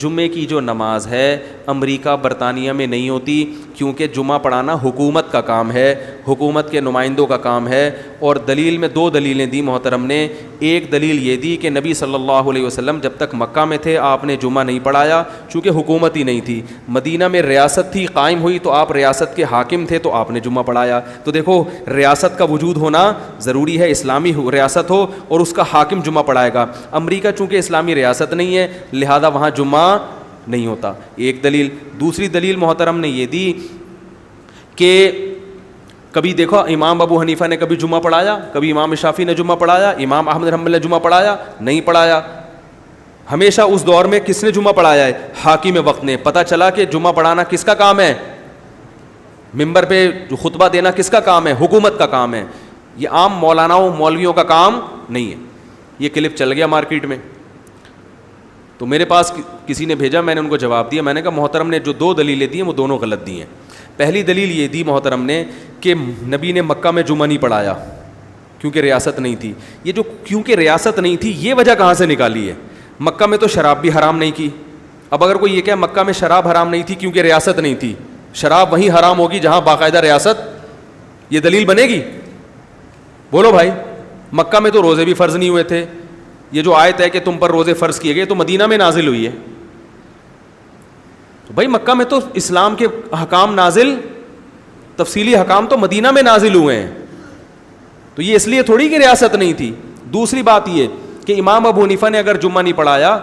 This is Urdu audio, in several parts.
جمعے کی جو نماز ہے امریکہ برطانیہ میں نہیں ہوتی، کیونکہ جمعہ پڑھانا حکومت کا کام ہے، حکومت کے نمائندوں کا کام ہے. اور دلیل میں 2 دلیلیں دی محترم نے. ایک دلیل یہ دی کہ نبی صلی اللہ علیہ وسلم جب تک مکہ میں تھے آپ نے جمعہ نہیں پڑھایا، چونکہ حکومت ہی نہیں تھی. مدینہ میں ریاست تھی، قائم ہوئی تو آپ ریاست کے حاکم تھے تو آپ نے جمعہ پڑھایا. تو دیکھو ریاست کا وجود ہونا ضروری ہے، اسلامی ریاست ہو اور اس کا حاکم جمعہ پڑھائے گا. امریکہ چونکہ اسلامی ریاست نہیں ہے لہذا وہاں جمعہ نہیں ہوتا. ایک دلیل. دوسری دلیل محترم نے یہ دی کہ کبھی دیکھو امام ابو حنیفہ نے کبھی جمعہ پڑھایا، کبھی امام شافعی نے جمعہ پڑھایا، امام احمد بن حنبل نے جمعہ پڑھایا نہیں پڑھایا. ہمیشہ اس دور میں کس نے جمعہ پڑھایا ہے؟ حاکم وقت نے. پتہ چلا کہ جمعہ پڑھانا کس کا کام ہے؟ ممبر پہ خطبہ دینا کس کا کام ہے؟ حکومت کا کام ہے. یہ عام مولاناؤں مولویوں کا کام نہیں ہے. یہ کلپ چل گیا مارکیٹ میں تو میرے پاس کسی نے بھیجا، میں نے ان کو جواب دیا. میں نے کہا محترم نے جو 2 دلیلیں دی ہیں وہ دونوں غلط دی ہیں. پہلی دلیل یہ دی محترم نے کہ نبی نے مکہ میں جمعہ نہیں پڑھایا کیونکہ ریاست نہیں تھی. یہ جو کیونکہ ریاست نہیں تھی یہ وجہ کہاں سے نکالی ہے؟ مکہ میں تو شراب بھی حرام نہیں کی. اب اگر کوئی یہ کہ مکہ میں شراب حرام نہیں تھی کیونکہ ریاست نہیں تھی، شراب وہیں حرام ہوگی جہاں باقاعدہ ریاست، یہ دلیل بنے گی؟ بولو بھائی. مکہ میں تو روزے بھی فرض نہیں ہوئے تھے. یہ جو آیت ہے کہ تم پر روزے فرض کیے گئے تو مدینہ میں نازل ہوئی ہے. بھائی مکہ میں تو اسلام کے حکام نازل، تفصیلی حکام تو مدینہ میں نازل ہوئے ہیں. تو یہ اس لیے تھوڑی کہ ریاست نہیں تھی. دوسری بات یہ کہ امام ابو حنیفہ نے اگر جمعہ نہیں پڑھایا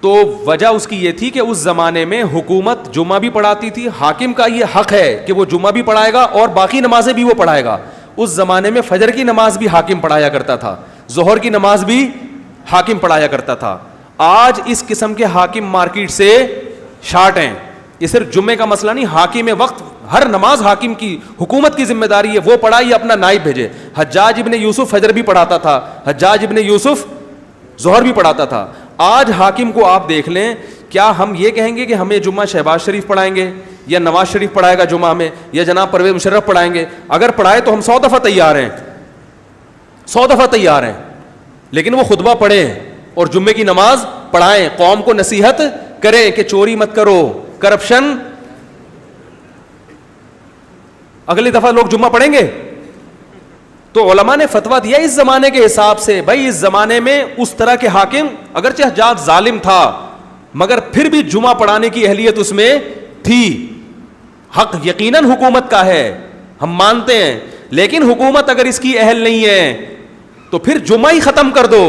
تو وجہ اس کی یہ تھی کہ اس زمانے میں حکومت جمعہ بھی پڑھاتی تھی. حاکم کا یہ حق ہے کہ وہ جمعہ بھی پڑھائے گا اور باقی نمازیں بھی وہ پڑھائے گا. اس زمانے میں فجر کی نماز بھی حاکم پڑھایا کرتا تھا، ظہر کی نماز بھی حاکم پڑھایا کرتا تھا. آج اس قسم کے حاکم مارکیٹ سے شارٹ ہیں. یہ صرف جمعے کا مسئلہ نہیں، حاکم وقت ہر نماز حاکم کی، حکومت کی ذمہ داری ہے. وہ پڑھائے اپنا نائب بھیجے. حجاج ابن یوسف فجر بھی پڑھاتا تھا، حجاج ابن یوسف ظہر بھی پڑھاتا تھا. آج حاکم کو آپ دیکھ لیں، کیا ہم یہ کہیں گے کہ ہمیں جمعہ شہباز شریف پڑھائیں گے یا نواز شریف پڑھائے گا جمعہ میں یا جناب پرویز مشرف پڑھائیں گے؟ اگر پڑھائے تو ہم 100 دفعہ تیار ہیں، 100 دفعہ تیار ہیں. لیکن وہ خطبہ پڑھیں اور جمعے کی نماز پڑھائیں، قوم کو نصیحت کریں کہ چوری مت کرو، کرپشن. اگلی دفعہ لوگ جمعہ پڑھیں گے. تو علماء نے فتویٰ دیا اس زمانے کے حساب سے، بھائی اس زمانے میں اس طرح کے حاکم، اگرچہ حجاج ظالم تھا مگر پھر بھی جمعہ پڑھانے کی اہلیت اس میں تھی. حق یقیناً حکومت کا ہے، ہم مانتے ہیں، لیکن حکومت اگر اس کی اہل نہیں ہے تو پھر جمعہ ہی ختم کر دو.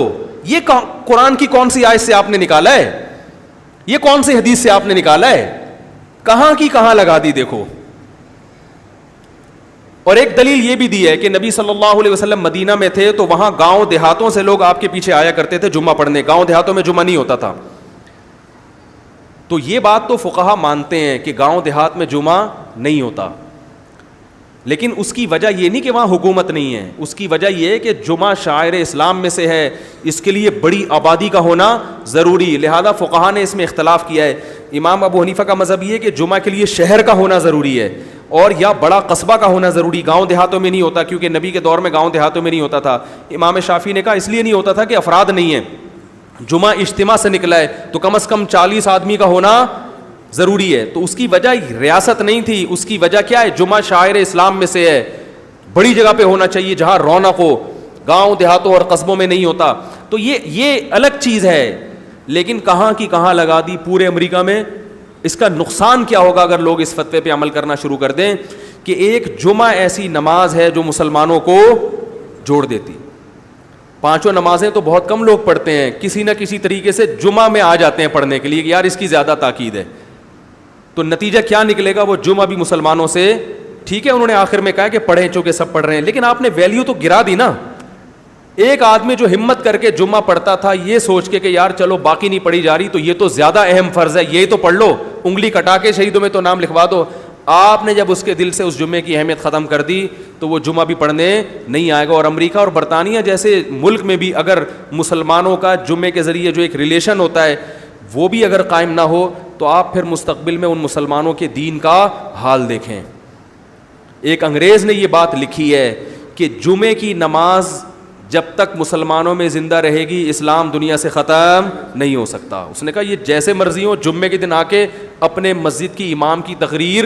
یہ قرآن کی کون سی آیت سے آپ نے نکالا ہے؟ یہ کون سی حدیث سے آپ نے نکالا ہے؟ کہاں کی کہاں لگا دی دیکھو. اور ایک دلیل یہ بھی دی ہے کہ نبی صلی اللہ علیہ وسلم مدینہ میں تھے تو وہاں گاؤں دیہاتوں سے لوگ آپ کے پیچھے آیا کرتے تھے جمعہ پڑھنے. گاؤں دیہاتوں میں جمعہ نہیں ہوتا تھا. تو یہ بات تو فقہا مانتے ہیں کہ گاؤں دیہات میں جمعہ نہیں ہوتا، لیکن اس کی وجہ یہ نہیں کہ وہاں حکومت نہیں ہے. اس کی وجہ یہ ہے کہ جمعہ شاعر اسلام میں سے ہے، اس کے لیے بڑی آبادی کا ہونا ضروری. لہذا فقہا نے اس میں اختلاف کیا ہے. امام ابو حنیفہ کا مذہب یہ ہے کہ جمعہ کے لیے شہر کا ہونا ضروری ہے اور یا بڑا قصبہ کا ہونا ضروری. گاؤں دیہاتوں میں نہیں ہوتا کیونکہ نبی کے دور میں گاؤں دیہاتوں میں نہیں ہوتا تھا. امام شافعی نے کہا اس لیے نہیں ہوتا تھا کہ افراد نہیں ہیں، جمعہ اجتماع سے نکلا ہے تو کم از کم 40 آدمی کا ہونا ضروری ہے. تو اس کی وجہ ریاست نہیں تھی، اس کی وجہ کیا ہے؟ جمعہ شاعر اسلام میں سے ہے، بڑی جگہ پہ ہونا چاہیے جہاں رونق ہو. گاؤں دیہاتوں اور قصبوں میں نہیں ہوتا. تو یہ الگ چیز ہے. لیکن کہاں کی کہاں لگا دی پورے امریکہ میں. اس کا نقصان کیا ہوگا اگر لوگ اس فتوے پہ عمل کرنا شروع کر دیں کہ ایک جمعہ ایسی نماز ہے جو مسلمانوں کو جوڑ دیتی. 5 نمازیں تو بہت کم لوگ پڑھتے ہیں، کسی نہ کسی طریقے سے جمعہ میں آ جاتے ہیں پڑھنے کے لیے کہ یار اس کی زیادہ تاکید ہے. تو نتیجہ کیا نکلے گا؟ وہ جمعہ بھی مسلمانوں سے، ٹھیک ہے انہوں نے آخر میں کہا کہ پڑھیں چونکہ سب پڑھ رہے ہیں، لیکن آپ نے ویلیو تو گرا دی نا. ایک آدمی جو ہمت کر کے جمعہ پڑھتا تھا یہ سوچ کے کہ یار چلو باقی نہیں پڑھی جا رہی تو یہ تو زیادہ اہم فرض ہے، یہی تو پڑھ لو، انگلی کٹا کے شہیدوں میں تو نام لکھوا دو. آپ نے جب اس کے دل سے اس جمعے کی اہمیت ختم کر دی تو وہ جمعہ بھی پڑھنے نہیں آئے گا. اور امریکہ اور برطانیہ جیسے ملک میں بھی اگر مسلمانوں کا جمعے کے ذریعے جو ایک ریلیشن ہوتا ہے وہ بھی اگر قائم نہ ہو تو آپ پھر مستقبل میں ان مسلمانوں کے دین کا حال دیکھیں. ایک انگریز نے یہ بات لکھی ہے کہ جمعے کی نماز جب تک مسلمانوں میں زندہ رہے گی اسلام دنیا سے ختم نہیں ہو سکتا. اس نے کہا یہ جیسے مرضی ہو جمعے کے دن آ کے اپنے مسجد کی امام کی تقریر